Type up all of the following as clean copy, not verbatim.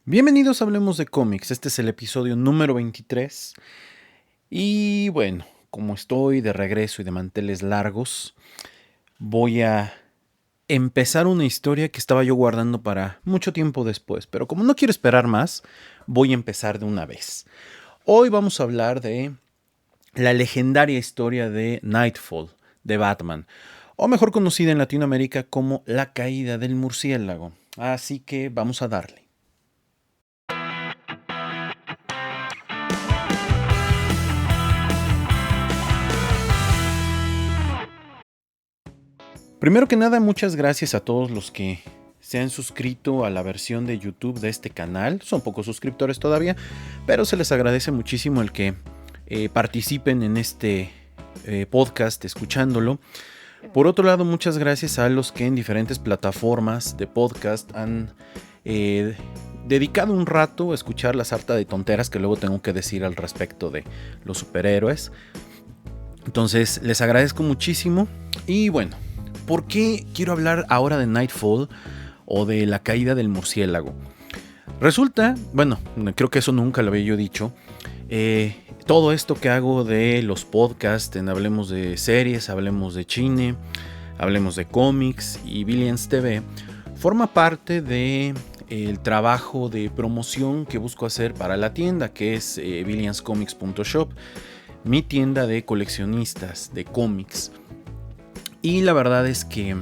Bienvenidos a Hablemos de Cómics, este es el episodio número 23 y bueno, como estoy de regreso y de manteles largos, voy a empezar una historia que estaba yo guardando para mucho tiempo después, pero como no quiero esperar más, voy a empezar de una vez. Hoy vamos a hablar de la legendaria historia de Nightfall, de Batman, o mejor conocida en Latinoamérica como La Caída del Murciélago, así que vamos a darle. Primero que nada, muchas gracias a todos los que se han suscrito a la versión de YouTube de este canal. Son pocos suscriptores todavía, pero se les agradece muchísimo el que participen en este podcast escuchándolo. Por otro lado, muchas gracias a los que en diferentes plataformas de podcast han dedicado un rato a escuchar la sarta de tonteras que luego tengo que decir al respecto de los superhéroes. Entonces, les agradezco muchísimo y bueno. ¿Por qué quiero hablar ahora de Nightfall o de La Caída del Murciélago? Resulta, bueno, creo que eso nunca lo había yo dicho, todo esto que hago de los podcasts, en Hablemos de Series, Hablemos de Cine, Hablemos de Cómics y Billions TV, forma parte de el trabajo de promoción que busco hacer para la tienda, que es billionscomics.shop, mi tienda de coleccionistas de cómics. Y la verdad es que,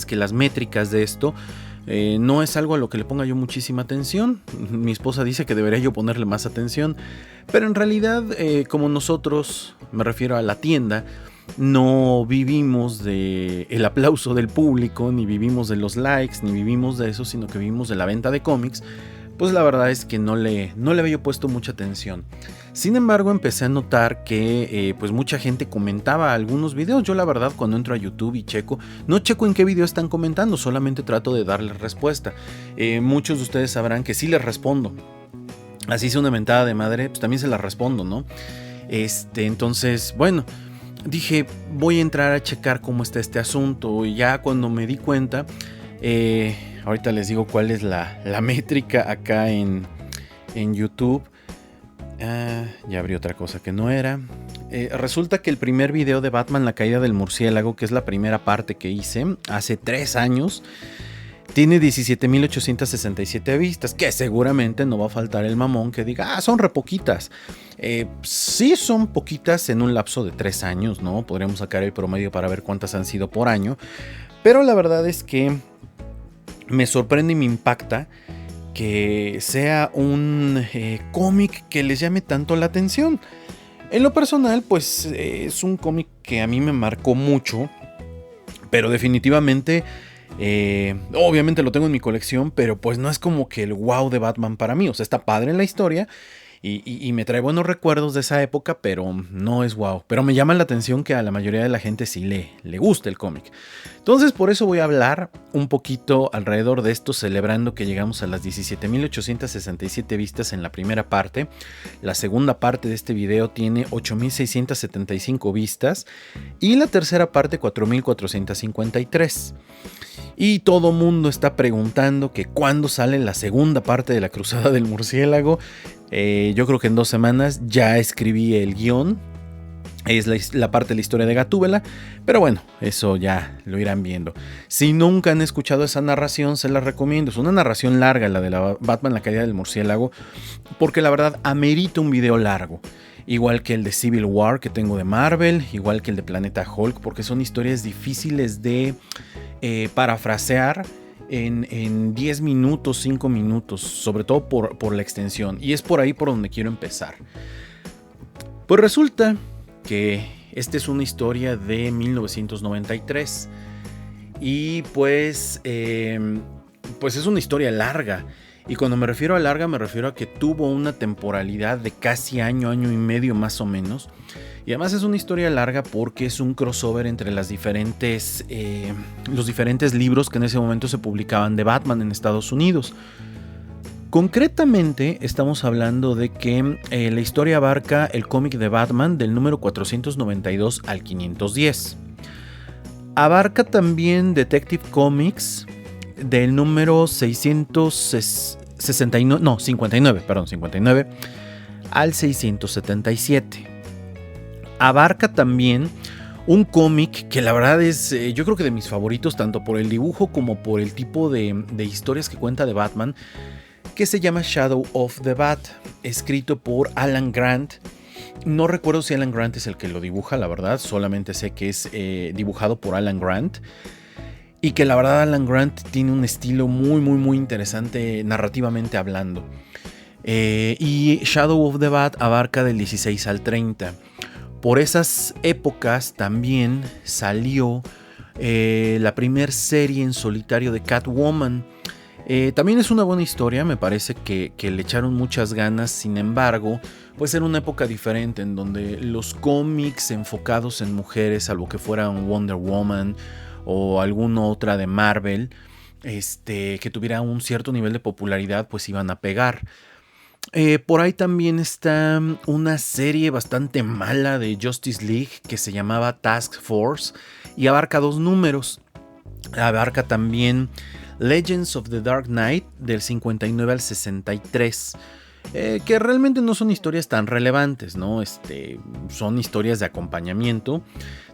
las métricas de esto no es algo a lo que le ponga yo muchísima atención. Mi esposa dice que debería yo ponerle más atención, pero en realidad, como nosotros, me refiero a la tienda, no vivimos del aplauso del público, ni vivimos de los likes, ni vivimos de eso, sino que vivimos de la venta de cómics. Pues la verdad es que no le había puesto mucha atención. Sin embargo, empecé a notar que pues mucha gente comentaba algunos videos. Yo la verdad cuando entro a YouTube y no checo en qué video están comentando, solamente trato de darles respuesta. Muchos de ustedes sabrán que sí les respondo. Así sea una mentada de madre, pues también se la respondo, ¿no? Entonces, bueno, dije, voy a entrar a checar cómo está este asunto. Y ya cuando me di cuenta, ahorita les digo cuál es la métrica acá en YouTube. Ya abrí otra cosa que no era. Resulta que el primer video de Batman, La Caída del Murciélago, que es la primera parte que hice hace 3 años, tiene 17,867 vistas, que seguramente no va a faltar el mamón que diga, son re poquitas. Sí son poquitas en un lapso de 3 años, ¿no? Podríamos sacar el promedio para ver cuántas han sido por año. Pero la verdad es que me sorprende y me impacta que sea un cómic que les llame tanto la atención. En lo personal, pues es un cómic que a mí me marcó mucho, pero definitivamente, obviamente lo tengo en mi colección, pero pues no es como que el wow de Batman para mí. O sea, está padre en la historia y me trae buenos recuerdos de esa época, pero no es wow. Pero me llama la atención que a la mayoría de la gente sí le gusta el cómic. Entonces por eso voy a hablar un poquito alrededor de esto, celebrando que llegamos a las 17,867 vistas en la primera parte. La segunda parte de este video tiene 8,675 vistas y la tercera parte 4,453. Y todo mundo está preguntando que cuándo sale la segunda parte de La Cruzada del Murciélago. Yo creo que en 2 semanas ya escribí el guión. Es la parte de la historia de Gatúbela, pero bueno, eso ya lo irán viendo. Si nunca han escuchado esa narración, se la recomiendo. Es una narración larga, la de la Batman, La Caída del Murciélago, porque la verdad amerita un video largo. Igual que el de Civil War que tengo de Marvel, igual que el de Planeta Hulk, porque son historias difíciles de parafrasear en 10 minutos, 5 minutos, sobre todo por la extensión. Y es por ahí por donde quiero empezar. Pues resulta que esta es una historia de 1993 y pues es una historia larga. Y cuando me refiero a larga, me refiero a que tuvo una temporalidad de casi año y medio más o menos. Y además es una historia larga porque es un crossover entre los diferentes libros que en ese momento se publicaban de Batman en Estados Unidos. Concretamente estamos hablando de que la historia abarca el cómic de Batman del número 492 al 510. Abarca también Detective Comics del número 600, 69, no, 59, perdón, 59 al 677. Abarca también un cómic que la verdad es, yo creo que de mis favoritos, tanto por el dibujo como por el tipo de historias que cuenta de Batman, que se llama Shadow of the Bat, escrito por Alan Grant. No recuerdo si Alan Grant es el que lo dibuja, la verdad, solamente sé que es dibujado por Alan Grant. Y que la verdad Alan Grant tiene un estilo muy interesante narrativamente hablando. Y Shadow of the Bat abarca del 16 al 30. Por esas épocas también salió la primera serie en solitario de Catwoman. También es una buena historia, me parece que le echaron muchas ganas, sin embargo, pues era una época diferente en donde los cómics enfocados en mujeres, salvo que fueran Wonder Woman o alguna otra de Marvel, que tuviera un cierto nivel de popularidad, pues iban a pegar. Por ahí también está una serie bastante mala de Justice League que se llamaba Task Force y abarca 2 números. Abarca también Legends of the Dark Knight del 59 al 63. Que realmente no son historias tan relevantes, ¿no? Son historias de acompañamiento.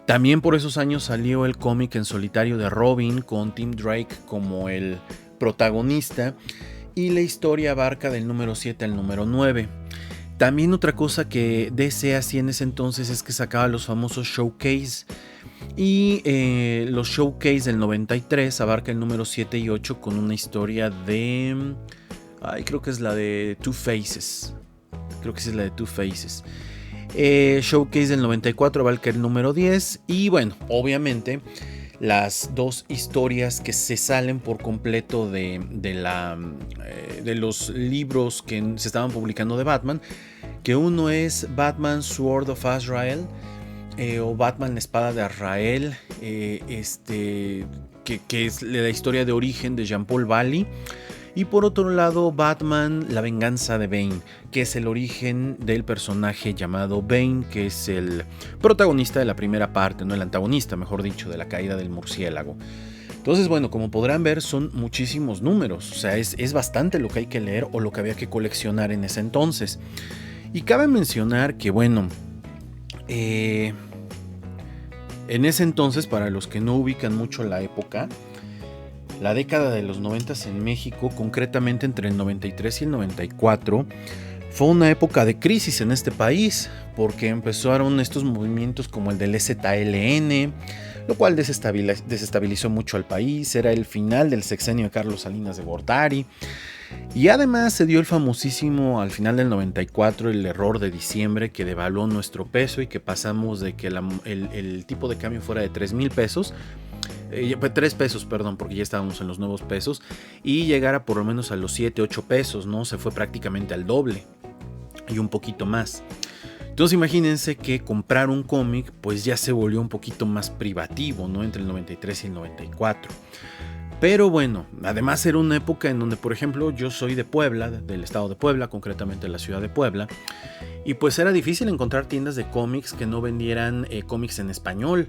También por esos años salió el cómic en solitario de Robin con Tim Drake como el protagonista y la historia abarca del número 7 al número 9. También otra cosa que DC hacía en ese entonces es que sacaba los famosos showcase y los showcase del 93 abarca el número 7 y 8 con una historia de... creo que es la de Two Faces. Creo que sí es la de Two Faces. Showcase del 94 abarca el número 10 y bueno, obviamente las 2 historias que se salen por completo de los libros que se estaban publicando de Batman, que uno es Batman Sword of Azrael o Batman la Espada de Azrael, que es la historia de origen de Jean-Paul Valley. Y por otro lado, Batman, la venganza de Bane, que es el origen del personaje llamado Bane, que es el protagonista de la primera parte, no el antagonista, mejor dicho, de la caída del murciélago. Entonces, bueno, como podrán ver, son muchísimos números, o sea, es bastante lo que hay que leer o lo que había que coleccionar en ese entonces. Y cabe mencionar que, bueno, en ese entonces, para los que no ubican mucho la época, la década de los 90 en México, concretamente entre el 93 y el 94, fue una época de crisis en este país, porque empezaron estos movimientos como el del EZLN, lo cual desestabilizó mucho al país. Era el final del sexenio de Carlos Salinas de Gortari. Y además se dio el famosísimo, al final del 94, el error de diciembre que devaluó nuestro peso y que pasamos de que el tipo de cambio fuera de 3,000 pesos, 3 pesos, perdón, porque ya estábamos en los nuevos pesos, y llegara por lo menos a los 7, 8 pesos, ¿no? Se fue prácticamente al doble y un poquito más. Entonces imagínense que comprar un cómic pues ya se volvió un poquito más privativo, ¿no? Entre el 93 y el 94. Pero bueno, además era una época en donde, por ejemplo, yo soy de Puebla, del estado de Puebla, concretamente de la ciudad de Puebla, y pues era difícil encontrar tiendas de cómics que no vendieran cómics en español,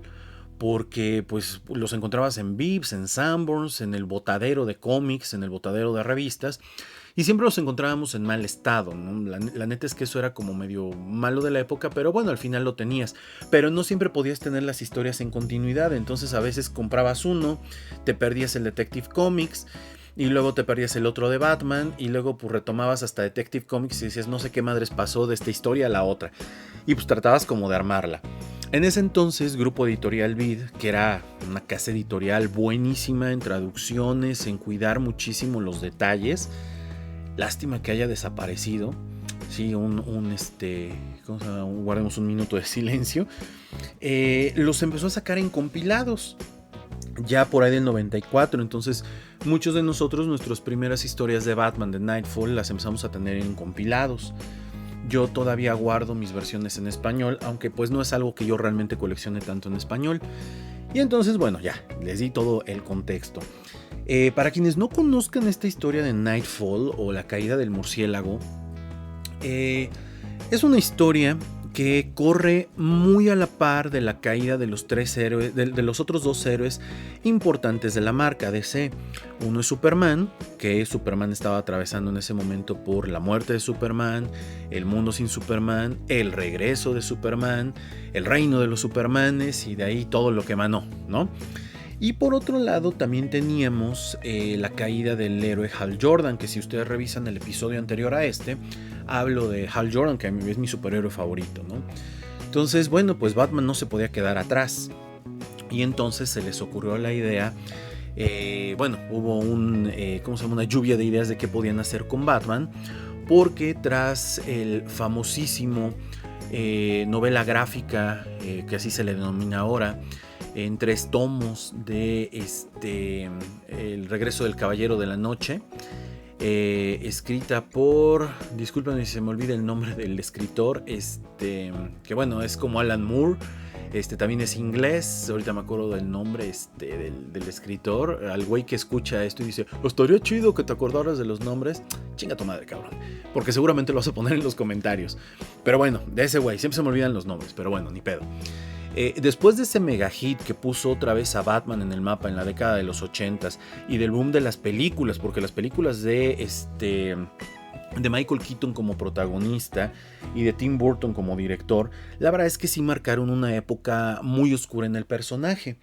porque pues los encontrabas en Vips, en Sanborns, en el botadero de cómics, en el botadero de revistas, y siempre los encontrábamos en mal estado, ¿no? La neta es que eso era como medio malo de la época, pero bueno, al final lo tenías. Pero no siempre podías tener las historias en continuidad, entonces a veces comprabas uno, te perdías el Detective Comics, y luego te perdías el otro de Batman, y luego pues retomabas hasta Detective Comics y decías, no sé qué madres pasó de esta historia a la otra. Y pues tratabas como de armarla. En ese entonces, Grupo Editorial Vid, que era una casa editorial buenísima en traducciones, en cuidar muchísimo los detalles. Lástima que haya desaparecido. Sí, guardemos un minuto de silencio. Los empezó a sacar en compilados. Ya por ahí del 94, entonces muchos de nosotros, nuestras primeras historias de Batman, de Nightfall, las empezamos a tener en compilados. Yo todavía guardo mis versiones en español, aunque pues no es algo que yo realmente coleccione tanto en español. Y entonces, bueno, ya, les di todo el contexto. Para quienes no conozcan esta historia de Nightfall o la caída del murciélago, es una historia que corre muy a la par de la caída de los tres héroes, de los otros dos héroes importantes de la marca DC. Uno es Superman, que Superman estaba atravesando en ese momento por la muerte de Superman, el mundo sin Superman, el regreso de Superman, el reino de los Supermanes y de ahí todo lo que emanó, ¿no? Y por otro lado también teníamos la caída del héroe Hal Jordan, que si ustedes revisan el episodio anterior a este, hablo de Hal Jordan, que es mi superhéroe favorito, ¿no? Entonces, bueno, pues Batman no se podía quedar atrás. Y entonces se les ocurrió la idea, hubo una lluvia de ideas de qué podían hacer con Batman, porque tras el famosísimo novela gráfica, que así se le denomina ahora, en 3 tomos de El regreso del Caballero de la Noche, escrita por, discúlpenme si se me olvida el nombre del escritor, que bueno, es como Alan Moore, también es inglés, ahorita me acuerdo del nombre del escritor, al güey que escucha esto y dice, estaría chido que te acordaras de los nombres, chinga tu madre, cabrón, porque seguramente lo vas a poner en los comentarios, pero bueno, de ese güey, siempre se me olvidan los nombres, pero bueno, ni pedo. Después de ese mega hit que puso otra vez a Batman en el mapa en la década de los 80s y del boom de las películas, porque las películas de Michael Keaton como protagonista y de Tim Burton como director, la verdad es que sí marcaron una época muy oscura en el personaje.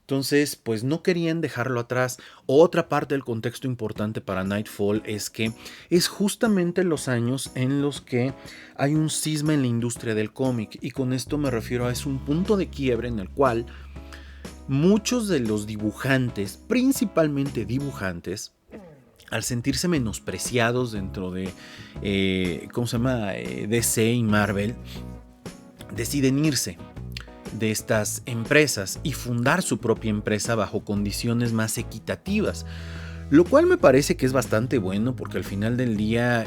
Entonces, pues no querían dejarlo atrás. Otra parte del contexto importante para Knightfall es que es justamente los años en los que hay un cisma en la industria del cómic. Y con esto me refiero a es un punto de quiebre en el cual muchos de los dibujantes, principalmente dibujantes, al sentirse menospreciados dentro de DC y Marvel, deciden irse de estas empresas y fundar su propia empresa bajo condiciones más equitativas, lo cual me parece que es bastante bueno, porque al final del día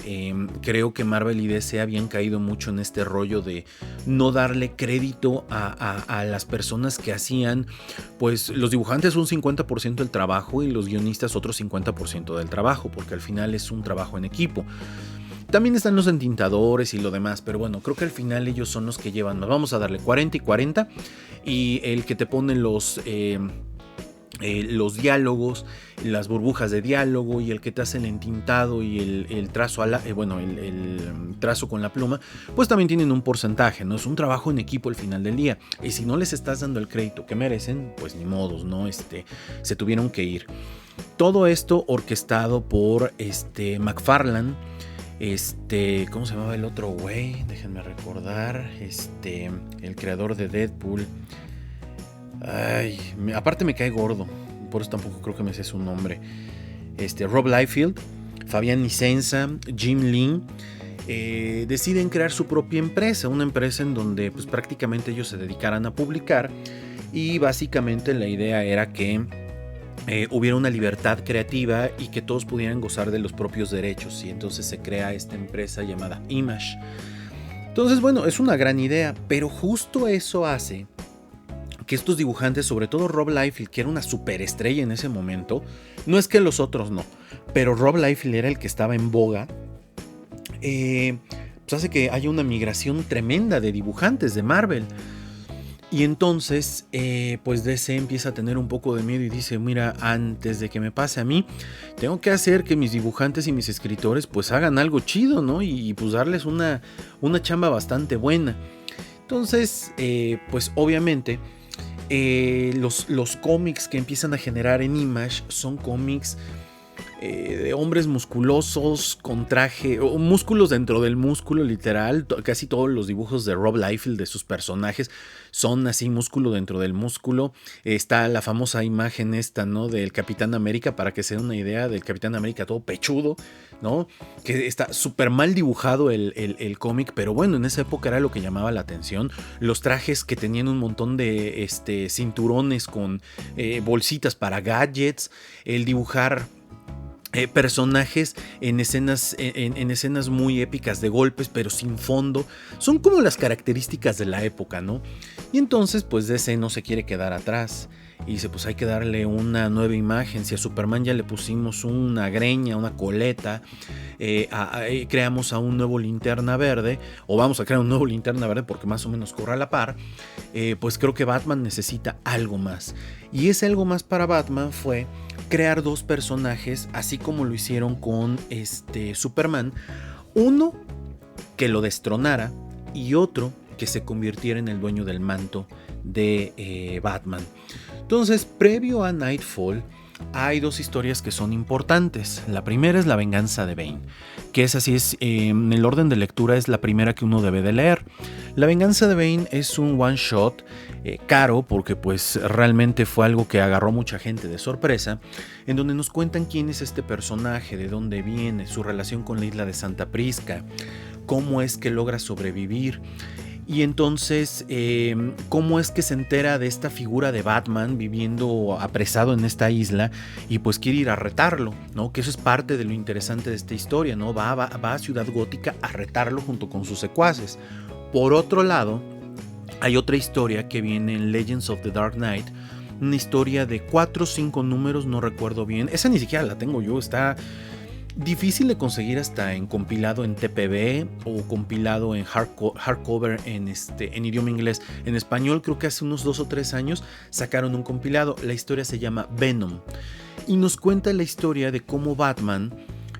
creo que Marvel y DC habían caído mucho en este rollo de no darle crédito a las personas que hacían, pues los dibujantes un 50% del trabajo y los guionistas otro 50% del trabajo, porque al final es un trabajo en equipo. También están los entintadores y lo demás, pero bueno, creo que al final ellos son los que llevan más. Vamos a darle 40 y 40, y el que te pone los diálogos, las burbujas de diálogo, y el que te hace el entintado y el trazo el trazo con la pluma, pues también tienen un porcentaje, ¿no? Es un trabajo en equipo al final del día, y si no les estás dando el crédito que merecen, pues ni modos, ¿no? Se tuvieron que ir. Todo esto orquestado por McFarlane. ¿Cómo se llamaba el otro güey? Déjenme recordar. El creador de Deadpool. Ay, aparte me cae gordo, por eso tampoco creo que me sé su nombre. Rob Liefeld, Fabián Nicieza, Jim Lee, deciden crear su propia empresa, una empresa en donde pues prácticamente ellos se dedicaran a publicar, y básicamente la idea era que hubiera una libertad creativa y que todos pudieran gozar de los propios derechos, y entonces se crea esta empresa llamada Image. Entonces, bueno, es una gran idea, pero justo eso hace que estos dibujantes, sobre todo Rob Liefeld, que era una superestrella en ese momento, no es que los otros no, pero Rob Liefeld era el que estaba en boga, pues hace que haya una migración tremenda de dibujantes de Marvel. Y entonces, pues DC empieza a tener un poco de miedo y dice, mira, antes de que me pase a mí, tengo que hacer que mis dibujantes y mis escritores pues hagan algo chido, ¿no? Y pues darles una chamba bastante buena. Entonces, pues obviamente, los cómics que empiezan a generar en Image son cómics de hombres musculosos con traje, o músculos dentro del músculo, literal. Casi todos los dibujos de Rob Liefeld de sus personajes son así, músculo dentro del músculo. Está la famosa imagen esta, ¿no? Del Capitán América, para que se den una idea del Capitán América todo pechudo, ¿no? Que está súper mal dibujado el cómic, pero bueno, en esa época era lo que llamaba la atención. Los trajes que tenían un montón de cinturones con bolsitas para gadgets, el dibujar personajes en escenas, en escenas muy épicas de golpes, pero sin fondo. Son como las características de la época, ¿no? Y entonces, pues DC no se quiere quedar atrás. Y dice, pues hay que darle una nueva imagen. Si a Superman ya le pusimos una greña, una coleta, creamos a un nuevo Linterna Verde, o vamos a crear un nuevo Linterna Verde porque más o menos corre a la par, pues creo que Batman necesita algo más. Y ese algo más para Batman fue crear dos personajes, así como lo hicieron con Superman. Uno que lo destronara y otro que se convirtiera en el dueño del manto de Batman. Entonces, previo a Nightfall, hay dos historias que son importantes. La primera es La venganza de Bane, que es así, en el orden de lectura es la primera que uno debe de leer. La venganza de Bane es un one shot caro, porque pues realmente fue algo que agarró mucha gente de sorpresa, en donde nos cuentan quién es este personaje, de dónde viene, su relación con la isla de Santa Prisca, cómo es que logra sobrevivir. Y entonces, ¿cómo es que se entera de esta figura de Batman viviendo apresado en esta isla y pues quiere ir a retarlo, ¿no? Que eso es parte de lo interesante de esta historia, ¿no? Va a Ciudad Gótica a retarlo junto con sus secuaces. Por otro lado, hay otra historia que viene en Legends of the Dark Knight, una historia de 4 o 5 números, no recuerdo bien. Esa ni siquiera la tengo yo, está difícil de conseguir hasta en compilado en TPB o compilado en hardcover en idioma inglés. En español creo que hace unos 2 o 3 años sacaron un compilado. La historia se llama Venom y nos cuenta la historia de cómo Batman,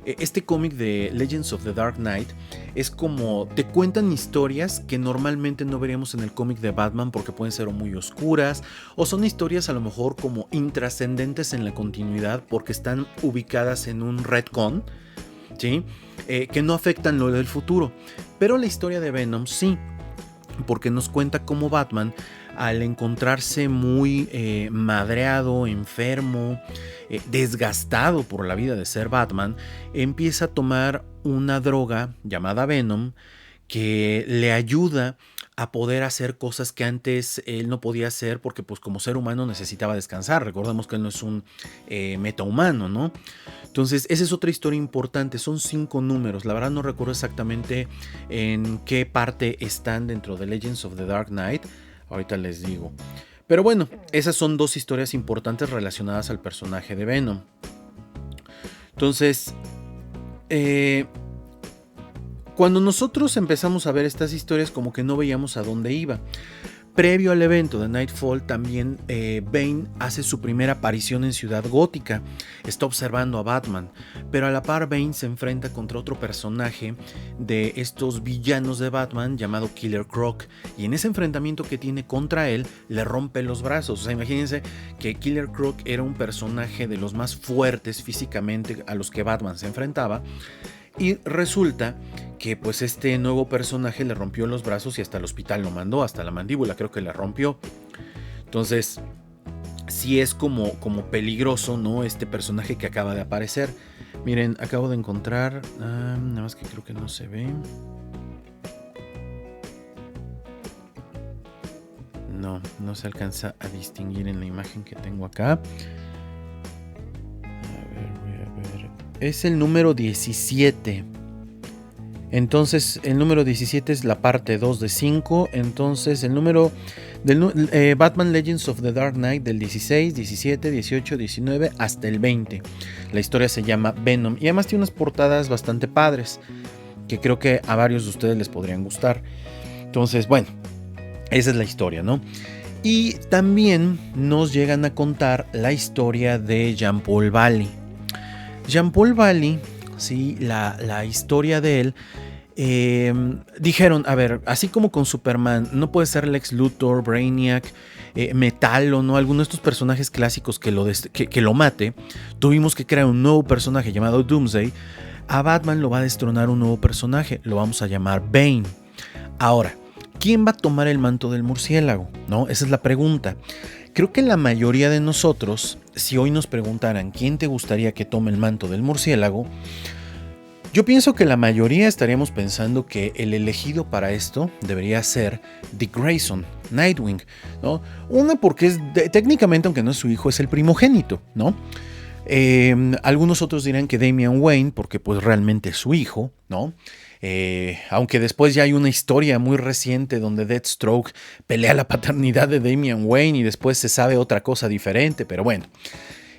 este cómic de Legends of the Dark Knight, es como te cuentan historias que normalmente no veríamos en el cómic de Batman porque pueden ser o muy oscuras o son historias a lo mejor como intrascendentes en la continuidad porque están ubicadas en un retcon, ¿sí? Que no afectan lo del futuro. Pero la historia de Venom sí, porque nos cuenta cómo Batman, al encontrarse muy madreado, enfermo, desgastado por la vida de ser Batman, empieza a tomar una droga llamada Venom que le ayuda a poder hacer cosas que antes él no podía hacer porque pues como ser humano necesitaba descansar. Recordemos que él no es un metahumano, ¿no? Entonces esa es otra historia importante, son 5 números, la verdad no recuerdo exactamente en qué parte están dentro de Legends of the Dark Knight, ahorita les digo. Pero bueno, esas son 2 historias importantes relacionadas al personaje de Venom. Entonces, cuando nosotros empezamos a ver estas historias como que no veíamos a dónde iba. Previo al evento de Nightfall también Bane hace su primera aparición en Ciudad Gótica, está observando a Batman, pero a la par Bane se enfrenta contra otro personaje de estos villanos de Batman llamado Killer Croc, y en ese enfrentamiento que tiene contra él le rompe los brazos. O sea, imagínense que Killer Croc era un personaje de los más fuertes físicamente a los que Batman se enfrentaba. Y resulta que pues este nuevo personaje le rompió los brazos y hasta el hospital lo mandó, hasta la mandíbula creo que le rompió. Entonces sí es como peligroso, ¿no? Este personaje que acaba de aparecer. Miren, acabo de encontrar, nada más que creo que no se ve. No se alcanza a distinguir en la imagen que tengo acá. Es el número 17. Entonces el número 17 es la parte 2 de 5. Entonces el número del Batman Legends of the Dark Knight del 16, 17, 18, 19 hasta el 20. La historia se llama Venom y además tiene unas portadas bastante padres que creo que a varios de ustedes les podrían gustar. Entonces, bueno, esa es la historia, ¿no? Y también nos llegan a contar la historia de Jean-Paul Valley. Jean-Paul Valley, sí, la historia de él, dijeron, a ver, así como con Superman, no puede ser Lex Luthor, Brainiac, Metallo, ¿no? Alguno de estos personajes clásicos que lo mate. Tuvimos que crear un nuevo personaje llamado Doomsday. A Batman lo va a destronar un nuevo personaje, lo vamos a llamar Bane. Ahora, ¿quién va a tomar el manto del murciélago? ¿No? Esa es la pregunta. Creo que la mayoría de nosotros, si hoy nos preguntaran quién te gustaría que tome el manto del murciélago, yo pienso que la mayoría estaríamos pensando que el elegido para esto debería ser Dick Grayson, Nightwing, ¿no? Una porque técnicamente, aunque no es su hijo, es el primogénito, ¿no? Algunos otros dirán que Damian Wayne, porque pues realmente es su hijo, ¿no? Aunque después ya hay una historia muy reciente donde Deathstroke pelea la paternidad de Damian Wayne y después se sabe otra cosa diferente, pero bueno.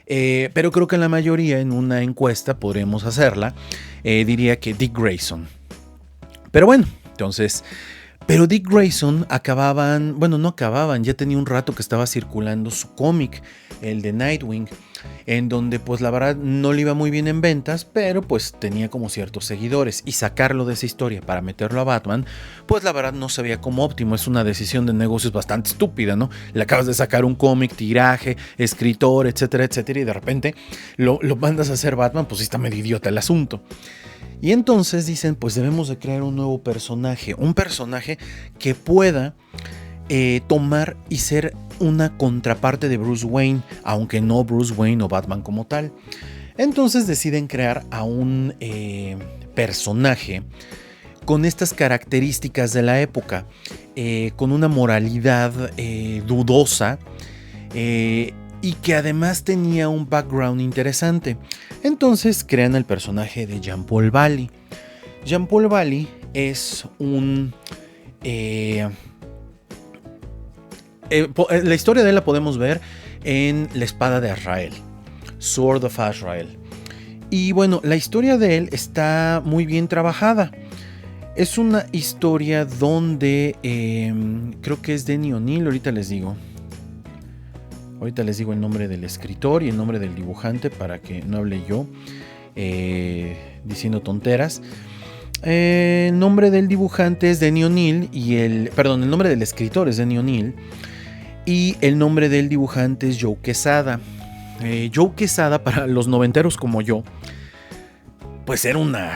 Pero creo que la mayoría en una encuesta, podremos hacerla, diría que Dick Grayson. Pero bueno, entonces... Pero Dick Grayson no acababan, ya tenía un rato que estaba circulando su cómic, el de Nightwing, en donde pues la verdad no le iba muy bien en ventas, pero pues tenía como ciertos seguidores, y sacarlo de esa historia para meterlo a Batman, pues la verdad no se veía como óptimo. Es una decisión de negocios bastante estúpida, ¿no? Le acabas de sacar un cómic, tiraje, escritor, etcétera, etcétera, y de repente lo mandas a hacer Batman, pues sí está medio idiota el asunto. Y entonces dicen, pues debemos de crear un nuevo personaje, un personaje que pueda tomar y ser una contraparte de Bruce Wayne, aunque no Bruce Wayne o Batman como tal. Entonces deciden crear a un personaje con estas características de la época, con una moralidad dudosa, y que además tenía un background interesante. Entonces crean el personaje de Jean-Paul Valley. Jean-Paul Valley es un... la historia de él la podemos ver en La Espada de Azrael, Sword of Azrael. Y bueno, la historia de él está muy bien trabajada. Es una historia donde creo que es Denny O'Neil, ahorita les digo el nombre del escritor y el nombre del dibujante para que no hable yo diciendo tonteras. El nombre del dibujante es Denny O'Neil y el nombre del escritor es Denny O'Neil y el nombre del dibujante es Joe Quesada. Joe Quesada, para los noventeros como yo, pues era una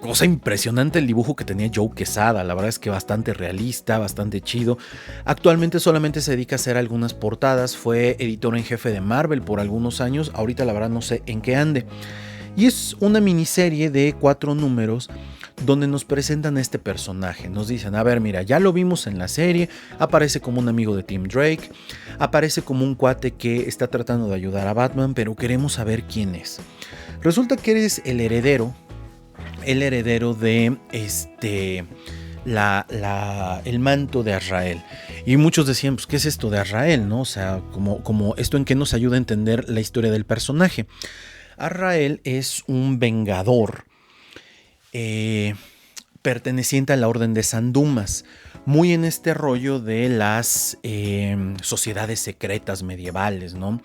cosa impresionante el dibujo que tenía Joe Quesada. La verdad es que bastante realista, bastante chido. Actualmente solamente se dedica a hacer algunas portadas. Fue editor en jefe de Marvel por algunos años. Ahorita la verdad no sé en qué ande. Y es una miniserie de 4 números donde nos presentan a este personaje. Nos dicen, a ver, mira, ya lo vimos en la serie. Aparece como un amigo de Tim Drake. Aparece como un cuate que está tratando de ayudar a Batman, pero queremos saber quién es. Resulta que eres el heredero de el manto de Azrael. Y muchos decían, pues, ¿qué es esto de Azrael? ¿No? O sea, como esto en qué nos ayuda a entender la historia del personaje. Azrael es un vengador perteneciente a la Orden de San Dumas, muy en este rollo de las sociedades secretas medievales, ¿no?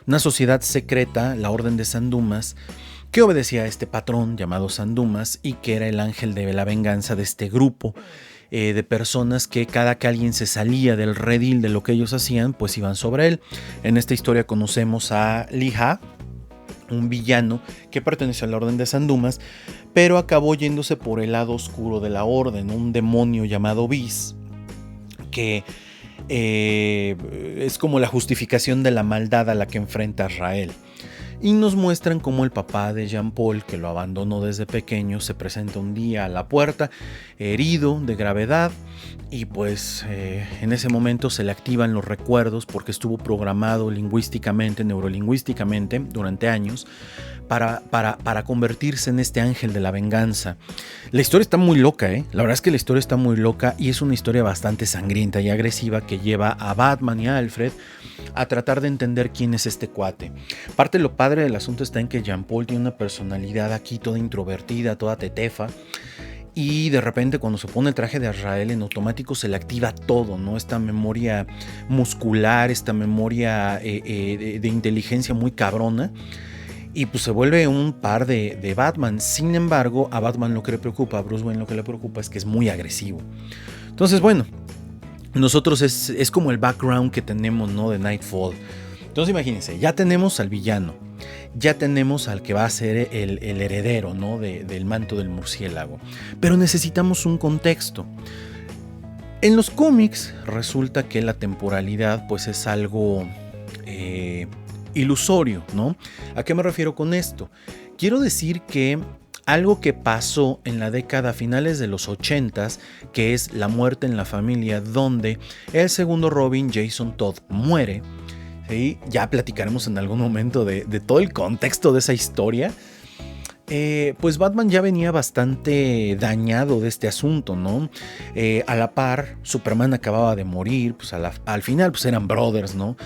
Una sociedad secreta, la Orden de San Dumas, que obedecía a este patrón llamado San Dumas y que era el ángel de la venganza de este grupo de personas que cada que alguien se salía del redil de lo que ellos hacían, pues iban sobre él. En esta historia conocemos a Li-Ha, un villano que pertenece a la Orden de San Dumas, pero acabó yéndose por el lado oscuro de la Orden, un demonio llamado Bis, que es como la justificación de la maldad a la que enfrenta Azrael. Y nos muestran cómo el papá de Jean-Paul, que lo abandonó desde pequeño, se presenta un día a la puerta, herido de gravedad, y pues en ese momento se le activan los recuerdos porque estuvo programado lingüísticamente, neurolingüísticamente, durante años, para convertirse en este ángel de la venganza. La historia está muy loca, la verdad es que la historia está muy loca y es una historia bastante sangrienta y agresiva que lleva a Batman y a Alfred a tratar de entender quién es este cuate. Parte de lo padre del asunto está en que Jean-Paul tiene una personalidad aquí toda introvertida, toda tetefa, y de repente cuando se pone el traje de Azrael en automático se le activa todo, ¿no? Esta memoria muscular, esta memoria de inteligencia muy cabrona, y pues se vuelve un par de Batman. Sin embargo, a Batman lo que le preocupa, a Bruce Wayne lo que le preocupa es que es muy agresivo. Entonces, bueno, nosotros es como el background que tenemos, ¿no? De Nightfall. Entonces imagínense, ya tenemos al villano, ya tenemos al que va a ser el heredero, ¿no? Del manto del murciélago, pero necesitamos un contexto. En los cómics resulta que la temporalidad pues es algo ilusorio, ¿no? ¿A qué me refiero con esto? Quiero decir que algo que pasó en la década finales de los 80s, que es la muerte en la familia, donde el segundo Robin, Jason Todd, muere, ¿sí? Ya platicaremos en algún momento de todo el contexto de esa historia. Pues Batman ya venía bastante dañado de este asunto, ¿no? A la par, Superman acababa de morir, pues al final pues eran brothers, ¿no?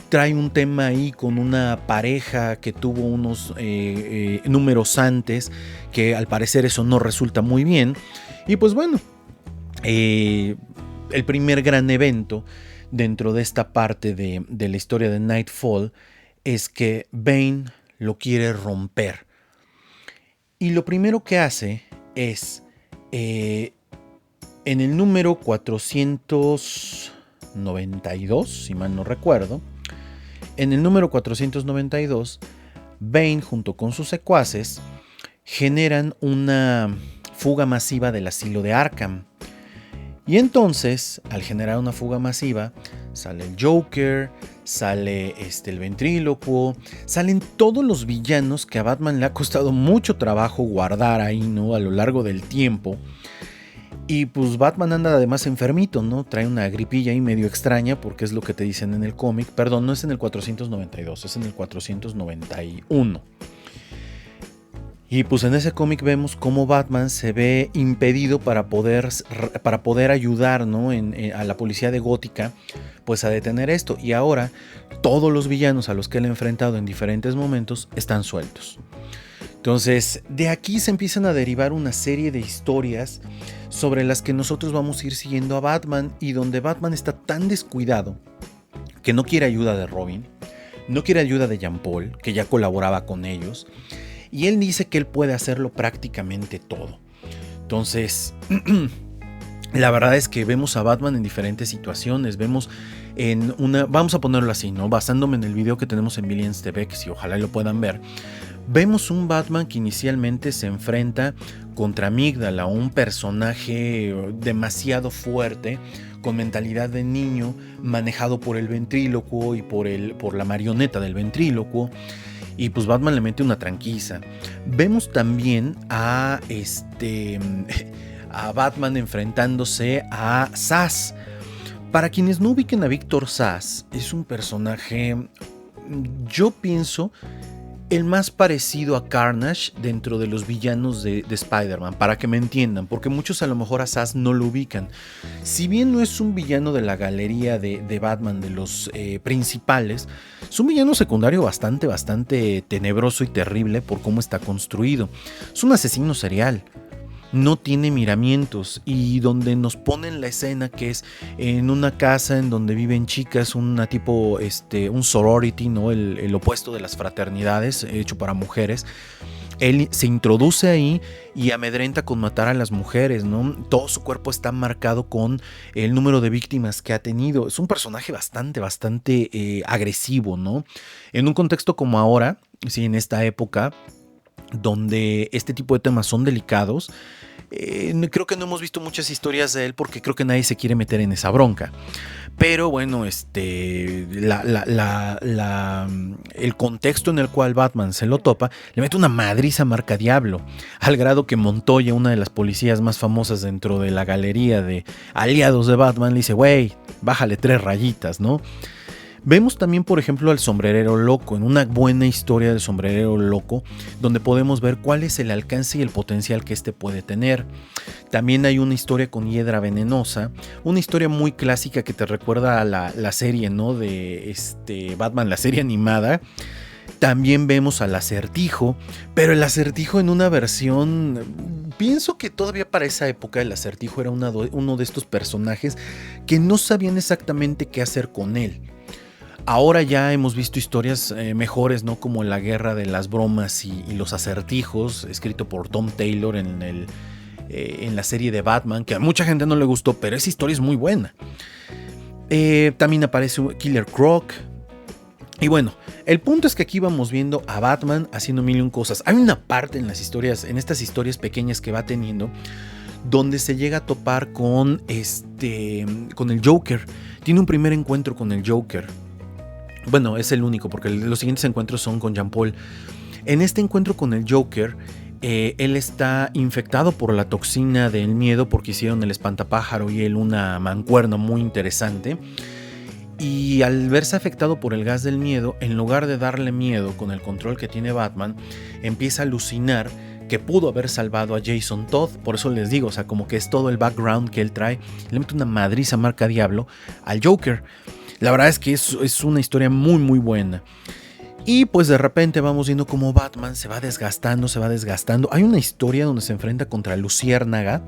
Trae un tema ahí con una pareja que tuvo unos números antes, que al parecer eso no resulta muy bien. Y pues bueno, el primer gran evento dentro de esta parte de la historia de Nightfall es que Bane lo quiere romper. Y lo primero que hace es, en el número 492, si mal no recuerdo, en el número 492, Bane junto con sus secuaces generan una fuga masiva del asilo de Arkham. Y entonces, al generar una fuga masiva, sale el Joker, sale el ventrílocuo, salen todos los villanos que a Batman le ha costado mucho trabajo guardar ahí, ¿no? A lo largo del tiempo. Y pues Batman anda además enfermito, ¿no? Trae una gripilla ahí medio extraña, porque es lo que te dicen en el cómic. Perdón, no es en el 492, es en el 491. Y pues en ese cómic vemos cómo Batman se ve impedido para poder ayudar, ¿no? A la policía de Gótica pues a detener esto. Y ahora todos los villanos a los que él ha enfrentado en diferentes momentos están sueltos. Entonces de aquí se empiezan a derivar una serie de historias sobre las que nosotros vamos a ir siguiendo a Batman, y donde Batman está tan descuidado que no quiere ayuda de Robin, no quiere ayuda de Jean Paul, que ya colaboraba con ellos. Y él dice que él puede hacerlo prácticamente todo. Entonces, la verdad es que vemos a Batman en diferentes situaciones. Vemos en una, vamos a ponerlo así, ¿no? Basándome en el video que tenemos en Billions TV, que si ojalá lo puedan ver. Vemos un Batman que inicialmente se enfrenta contra Amígdala, un personaje demasiado fuerte, con mentalidad de niño, manejado por el ventrílocuo y por la marioneta del ventrílocuo. Y pues Batman le mete una tranquiza. Vemos también a Batman enfrentándose a Zsasz. Para quienes no ubiquen a Víctor Zsasz, es un personaje, yo pienso, el más parecido a Carnage dentro de los villanos de Spider-Man, para que me entiendan, porque muchos a lo mejor a Zsasz no lo ubican. Si bien no es un villano de la galería de Batman, de los principales, es un villano secundario bastante tenebroso y terrible por cómo está construido. Es un asesino serial. No tiene miramientos, y donde nos ponen la escena que es en una casa en donde viven chicas, una tipo, un sorority, ¿no? El opuesto de las fraternidades, hecho para mujeres. Él se introduce ahí y amedrenta con matar a las mujeres, ¿no? Todo su cuerpo está marcado con el número de víctimas que ha tenido. Es un personaje bastante agresivo, ¿no? En un contexto como ahora, sí, en esta época, donde este tipo de temas son delicados, creo que no hemos visto muchas historias de él, porque creo que nadie se quiere meter en esa bronca. Pero bueno, el contexto en el cual Batman se lo topa, le mete una madriza marca diablo, al grado que Montoya, una de las policías más famosas dentro de la galería de aliados de Batman, le dice: güey, bájale 3 rayitas, ¿no? Vemos también, por ejemplo, al Sombrerero Loco, en una buena historia del Sombrerero Loco, donde podemos ver cuál es el alcance y el potencial que este puede tener. También hay una historia con Hiedra Venenosa, una historia muy clásica que te recuerda a la serie, ¿no? De Batman, la serie animada. También vemos al Acertijo, pero el Acertijo en una versión, pienso que todavía para esa época el Acertijo era uno de estos personajes que no sabían exactamente qué hacer con él. Ahora ya hemos visto historias mejores, ¿no? Como La Guerra de las Bromas y los Acertijos, escrito por Tom Taylor en la serie de Batman, que a mucha gente no le gustó, pero esa historia es muy buena. También aparece Killer Croc. Y bueno, el punto es que aquí vamos viendo a Batman haciendo mil y un cosas. Hay una parte en estas historias pequeñas que va teniendo, donde se llega a topar con el Joker. Tiene un primer encuentro con el Joker. Bueno, es el único, porque los siguientes encuentros son con Jean Paul. En este encuentro con el Joker, él está infectado por la toxina del miedo, porque hicieron el espantapájaro y él una mancuerna muy interesante. Y al verse afectado por el gas del miedo, en lugar de darle miedo con el control que tiene Batman, empieza a alucinar que pudo haber salvado a Jason Todd. Por eso les digo, o sea, como que es todo el background que él trae. Le mete una madriza marca diablo al Joker. La verdad es que es una historia muy muy buena. Y pues de repente vamos viendo cómo Batman se va desgastando. Hay una historia donde se enfrenta contra Luciérnaga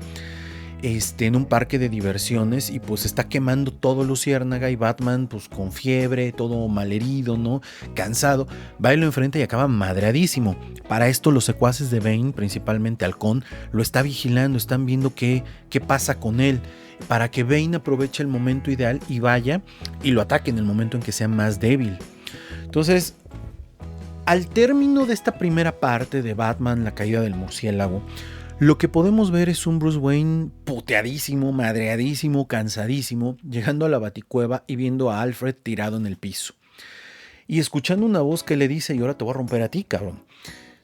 en un parque de diversiones y pues está quemando todo Luciérnaga y Batman pues con fiebre, todo malherido, ¿no? Cansado, va y lo enfrenta y acaba madreadísimo. Para esto los secuaces de Bane, principalmente Halcón, lo está vigilando, están viendo qué pasa con él, para que Bane aproveche el momento ideal y vaya y lo ataque en el momento en que sea más débil. Entonces, al término de esta primera parte de Batman, la caída del murciélago, lo que podemos ver es un Bruce Wayne puteadísimo, madreadísimo, cansadísimo, llegando a la Baticueva y viendo a Alfred tirado en el piso. Y escuchando una voz que le dice, y ahora te voy a romper a ti, cabrón.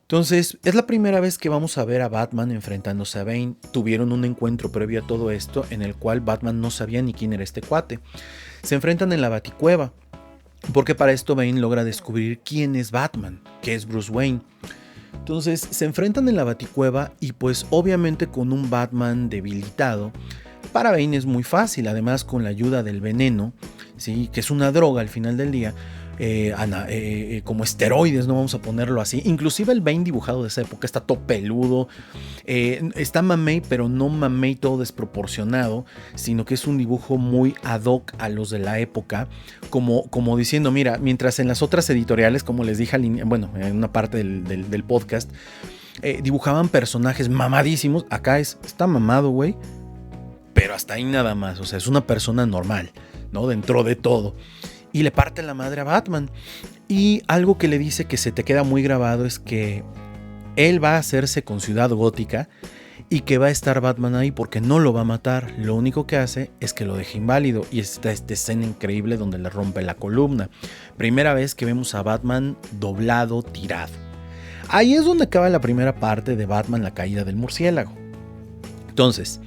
Entonces, es la primera vez que vamos a ver a Batman enfrentándose a Bane. Tuvieron un encuentro previo a todo esto en el cual Batman no sabía ni quién era este cuate. Se enfrentan en la Baticueva, porque para esto Bane logra descubrir quién es Batman, que es Bruce Wayne. Entonces se enfrentan en la Baticueva y pues obviamente con un Batman debilitado, para Bane es muy fácil, además con la ayuda del veneno, ¿sí? Que es una droga al final del día, como esteroides, no vamos a ponerlo así. Inclusive el Bane dibujado de esa época está todo peludo, está mamey, pero no mamey todo desproporcionado, sino que es un dibujo muy ad hoc a los de la época, como diciendo, mira, mientras en las otras editoriales, como les dije en una parte del podcast, dibujaban personajes mamadísimos, acá está mamado, güey, pero hasta ahí nada más, o sea, es una persona normal, ¿no? Dentro de todo. Y le parte la madre a Batman. Y algo que le dice que se te queda muy grabado es que él va a hacerse con Ciudad Gótica y que va a estar Batman ahí porque no lo va a matar. Lo único que hace es que lo deja inválido. Y está esta escena increíble donde le rompe la columna. Primera vez que vemos a Batman doblado, tirado. Ahí es donde acaba la primera parte de Batman, la caída del murciélago. Entonces,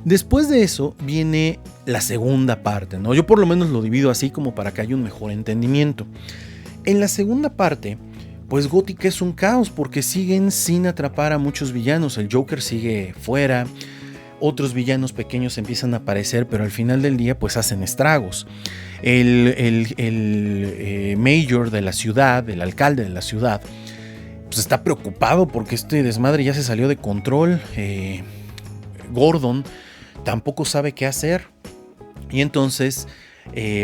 después de eso viene la segunda parte, ¿no? Yo por lo menos lo divido así como para que haya un mejor entendimiento. En la segunda parte, pues Gótica es un caos porque siguen sin atrapar a muchos villanos. El Joker sigue fuera, otros villanos pequeños empiezan a aparecer, pero al final del día pues hacen estragos. El mayor de la ciudad, el alcalde de la ciudad, pues está preocupado porque este desmadre ya se salió de control. Gordon tampoco sabe qué hacer. Y entonces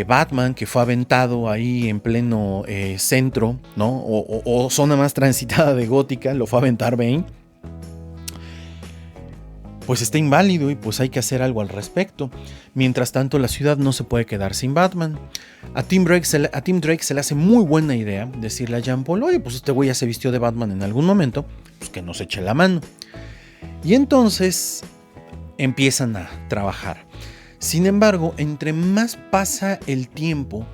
Batman, que fue aventado ahí en pleno centro, ¿no? O zona más transitada de Gótica, lo fue a aventar Bane. Pues está inválido y pues hay que hacer algo al respecto. Mientras tanto, la ciudad no se puede quedar sin Batman. A Tim Drake se le hace muy buena idea decirle a Jean Paul, oye, pues este güey ya se vistió de Batman en algún momento, pues que nos eche la mano. Y entonces empiezan a trabajar. Sin embargo, entre más pasa el tiempo,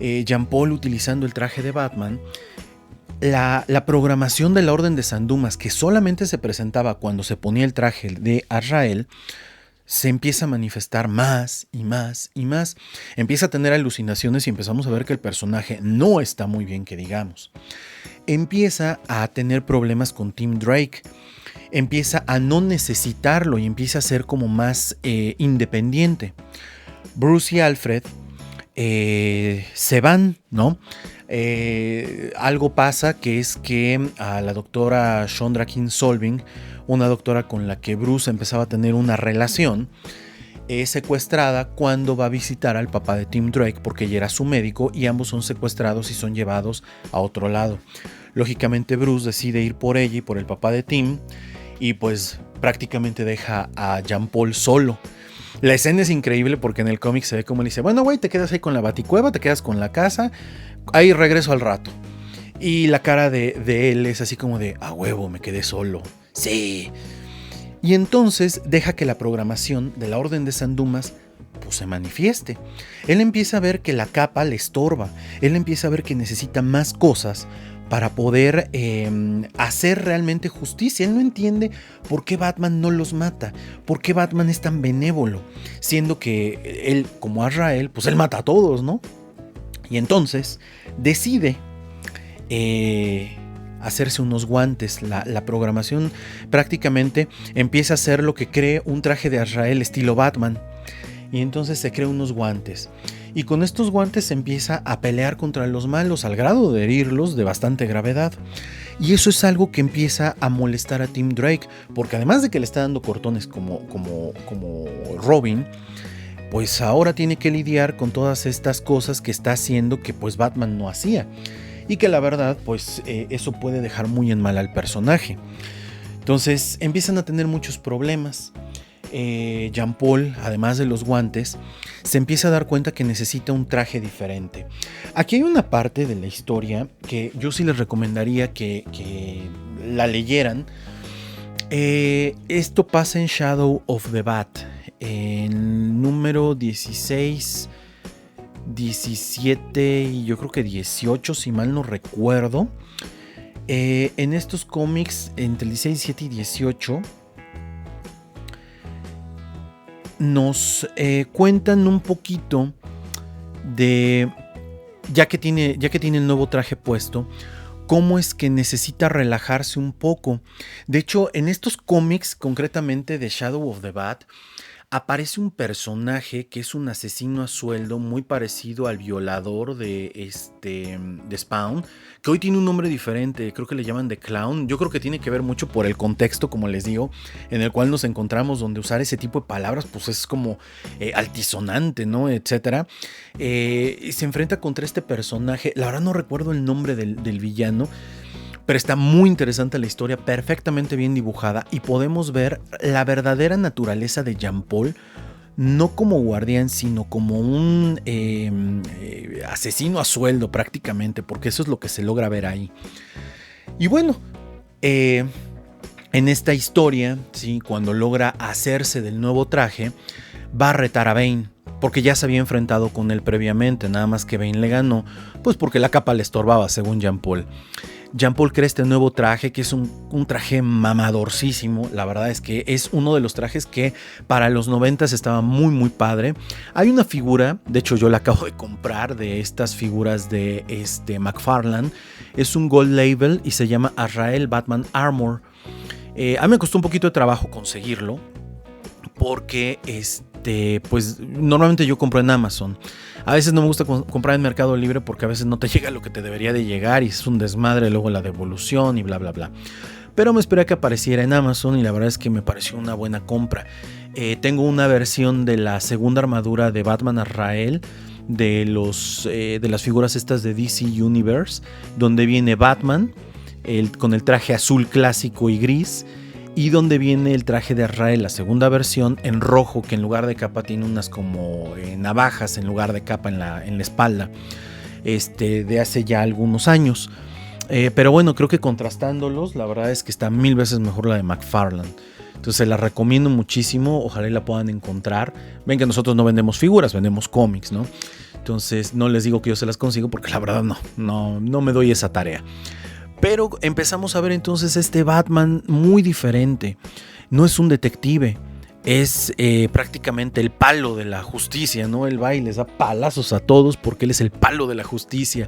Jean Paul utilizando el traje de Batman, la programación de la Orden de San Dumas, que solamente se presentaba cuando se ponía el traje de Azrael, se empieza a manifestar más y más y más. Empieza a tener alucinaciones y empezamos a ver que el personaje no está muy bien, que digamos. Empieza a tener problemas con Tim Drake. Empieza a no necesitarlo y empieza a ser como más independiente. Bruce y Alfred se van, ¿no? Algo pasa que es que a la doctora Chandra Kinsolving, una doctora con la que Bruce empezaba a tener una relación, es secuestrada cuando va a visitar al papá de Tim Drake porque ella era su médico y ambos son secuestrados y son llevados a otro lado. Lógicamente Bruce decide ir por ella y por el papá de Tim y pues prácticamente deja a Jean Paul solo. La escena es increíble porque en el cómic se ve como le dice, bueno güey, te quedas ahí con la Baticueva, te quedas con la casa, ahí regreso al rato. Y la cara de él es así como de, a huevo, me quedé solo. Sí. Y entonces deja que la programación de la Orden de San Dumas pues se manifieste. Él empieza a ver que la capa le estorba. Él empieza a ver que necesita más cosas para poder hacer realmente justicia. Él no entiende por qué Batman no los mata, por qué Batman es tan benévolo, siendo que él, como Azrael, pues él mata a todos, ¿no? Y entonces decide hacerse unos guantes. La programación prácticamente empieza a hacer lo que cree un traje de Azrael estilo Batman. Y entonces se crea unos guantes. Y con estos guantes se empieza a pelear contra los malos al grado de herirlos de bastante gravedad. Y eso es algo que empieza a molestar a Tim Drake, porque además de que le está dando cortones como Robin, pues ahora tiene que lidiar con todas estas cosas que está haciendo que pues Batman no hacía. Y que la verdad pues eso puede dejar muy en mal al personaje. Entonces empiezan a tener muchos problemas. Jean Paul, además de los guantes, se empieza a dar cuenta que necesita un traje diferente. Aquí hay una parte de la historia que yo sí les recomendaría que la leyeran. Esto pasa en Shadow of the Bat, en número 16, 17 y yo creo que 18, si mal no recuerdo. En estos cómics, entre el 16, 17 y 18, nos cuentan un poquito de, ya que tiene el nuevo traje puesto, cómo es que necesita relajarse un poco. De hecho, en estos cómics, concretamente de Shadow of the Bat, aparece un personaje que es un asesino a sueldo muy parecido al violador de Spawn, que hoy tiene un nombre diferente, creo que le llaman The Clown. Yo creo que tiene que ver mucho por el contexto, como les digo, en el cual nos encontramos, donde usar ese tipo de palabras pues es como altisonante, ¿no? Etcétera. Y se enfrenta contra este personaje, la verdad no recuerdo el nombre del villano, pero está muy interesante la historia, perfectamente bien dibujada, y podemos ver la verdadera naturaleza de Jean Paul, no como guardián, sino como un asesino a sueldo prácticamente, porque eso es lo que se logra ver ahí. Y bueno, en esta historia, ¿sí? Cuando logra hacerse del nuevo traje, va a retar a Bane, porque ya se había enfrentado con él previamente, nada más que Bane le ganó, pues porque la capa le estorbaba, según Jean Paul. Jean Paul crea este nuevo traje, que es un traje mamadorcísimo. La verdad es que es uno de los trajes que para los 90s estaba muy muy padre. Hay una figura, de hecho yo la acabo de comprar, de estas figuras de McFarlane. Es un Gold Label y se llama Azrael Batman Armor. A mí me costó un poquito de trabajo conseguirlo, porque pues normalmente yo compro en Amazon. A veces no me gusta comprar en Mercado Libre porque a veces no te llega lo que te debería de llegar y es un desmadre luego la devolución y bla bla bla. Pero me esperé a que apareciera en Amazon y la verdad es que me pareció una buena compra. Tengo una versión de la segunda armadura de Batman Azrael, de las figuras estas de DC Universe, donde viene Batman con el traje azul clásico y gris, y donde viene el traje de Azrael, la segunda versión, en rojo, que en lugar de capa tiene unas como navajas en lugar de capa en la espalda, de hace ya algunos años. Pero bueno, creo que contrastándolos, la verdad es que está 1000 veces mejor la de McFarlane. Entonces la recomiendo muchísimo, ojalá la puedan encontrar. Ven que nosotros no vendemos figuras, vendemos cómics, ¿no? Entonces no les digo que yo se las consigo porque la verdad no me doy esa tarea. Pero empezamos a ver entonces este Batman muy diferente. No es un detective, es prácticamente el palo de la justicia, ¿no? Él va y les da palazos a todos porque él es el palo de la justicia.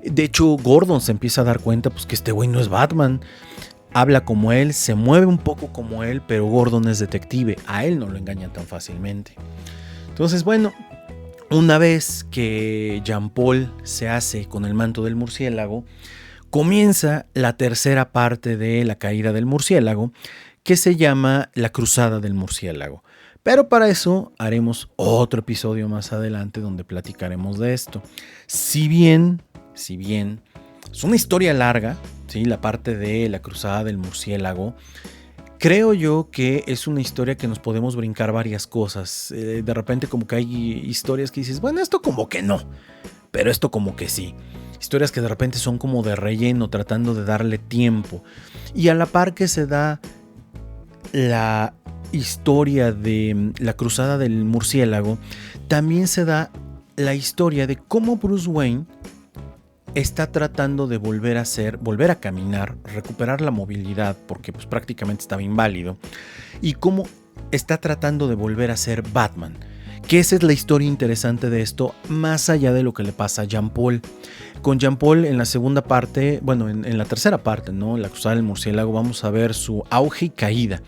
De hecho, Gordon se empieza a dar cuenta pues, que este güey no es Batman. Habla como él, se mueve un poco como él, pero Gordon es detective. A él no lo engañan tan fácilmente. Entonces, bueno, una vez que Jean Paul se hace con el manto del murciélago, comienza la tercera parte de La caída del murciélago, que se llama La cruzada del murciélago. Pero para eso haremos otro episodio más adelante donde platicaremos de esto. Si bien es una historia larga, ¿sí? La parte de La cruzada del murciélago, creo yo que es una historia que nos podemos brincar varias cosas. De repente como que hay historias que dices, bueno, esto como que no, pero esto como que sí. Historias que de repente son como de relleno, tratando de darle tiempo. Y a la par que se da la historia de La cruzada del murciélago, también se da la historia de cómo Bruce Wayne está tratando de volver a caminar, recuperar la movilidad, porque pues prácticamente estaba inválido, y cómo está tratando de volver a ser Batman. Que esa es la historia interesante de esto, más allá de lo que le pasa a Jean Paul. Con Jean Paul en la segunda parte, bueno, en la tercera parte, ¿no? La cruzada del murciélago, vamos a ver su auge y caída.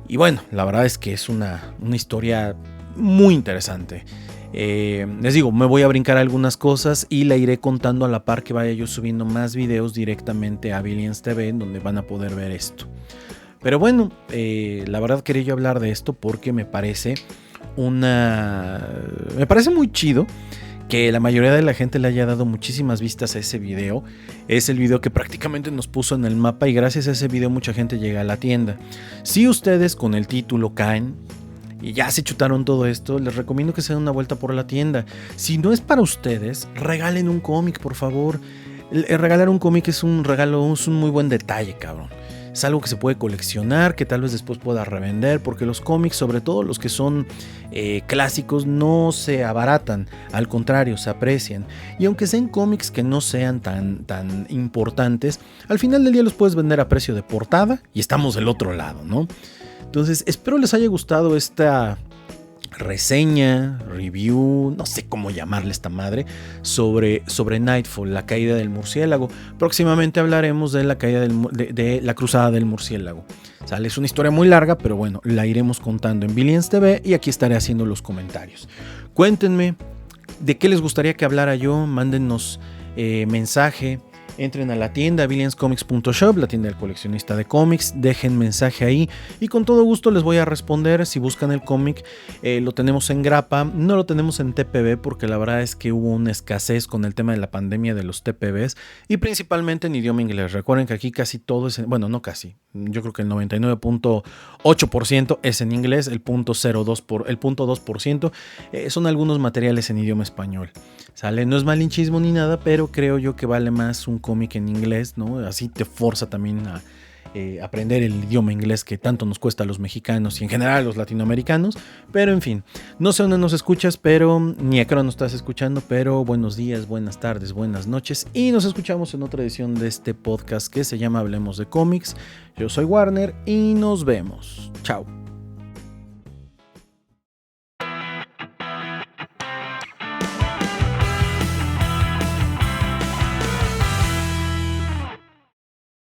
Y bueno, la verdad es que es una historia muy interesante. Les digo, me voy a brincar algunas cosas y la iré contando a la par que vaya yo subiendo más videos directamente a Billions TV, donde van a poder ver esto. Pero bueno, la verdad quería yo hablar de esto porque me parece muy chido que la mayoría de la gente le haya dado muchísimas vistas a ese video. Es el video que prácticamente nos puso en el mapa y gracias a ese video mucha gente llega a la tienda. Si ustedes con el título caen y ya se chutaron todo esto, les recomiendo que se den una vuelta por la tienda. Si no es para ustedes, regalen un cómic, por favor. Regalar un cómic es un regalo, es un muy buen detalle, cabrón. Es algo que se puede coleccionar, que tal vez después pueda revender, porque los cómics, sobre todo los que son clásicos, no se abaratan, al contrario, se aprecian. Y aunque sean cómics que no sean tan importantes, al final del día los puedes vender a precio de portada y estamos del otro lado, ¿no? Entonces, espero les haya gustado esta reseña, review, no sé cómo llamarle esta madre, sobre Nightfall, la caída del murciélago. Próximamente hablaremos de la caída de la cruzada del murciélago. ¿Sale? Es una historia muy larga, pero bueno, la iremos contando en Billions TV y aquí estaré haciendo los comentarios. Cuéntenme de qué les gustaría que hablara yo, mándennos mensaje. Entren a la tienda billionscomics.shop, la tienda del coleccionista de cómics, dejen mensaje ahí y con todo gusto les voy a responder. Si buscan el cómic, lo tenemos en grapa, no lo tenemos en TPB porque la verdad es que hubo una escasez con el tema de la pandemia de los TPBs y principalmente en idioma inglés. Recuerden que aquí casi todo es, bueno, no casi, yo creo que el 99.8% es en inglés, el 0.2% son algunos materiales en idioma español. ¿Sale? No es malinchismo ni nada, pero creo yo que vale más un cómic en inglés, ¿no? Así te forza también a aprender el idioma inglés que tanto nos cuesta a los mexicanos y en general a los latinoamericanos. Pero en fin, no sé dónde nos escuchas, pero ni a qué hora nos estás escuchando, pero buenos días, buenas tardes, buenas noches y nos escuchamos en otra edición de este podcast que se llama Hablemos de Cómics. Yo soy Warner y nos vemos. Chao.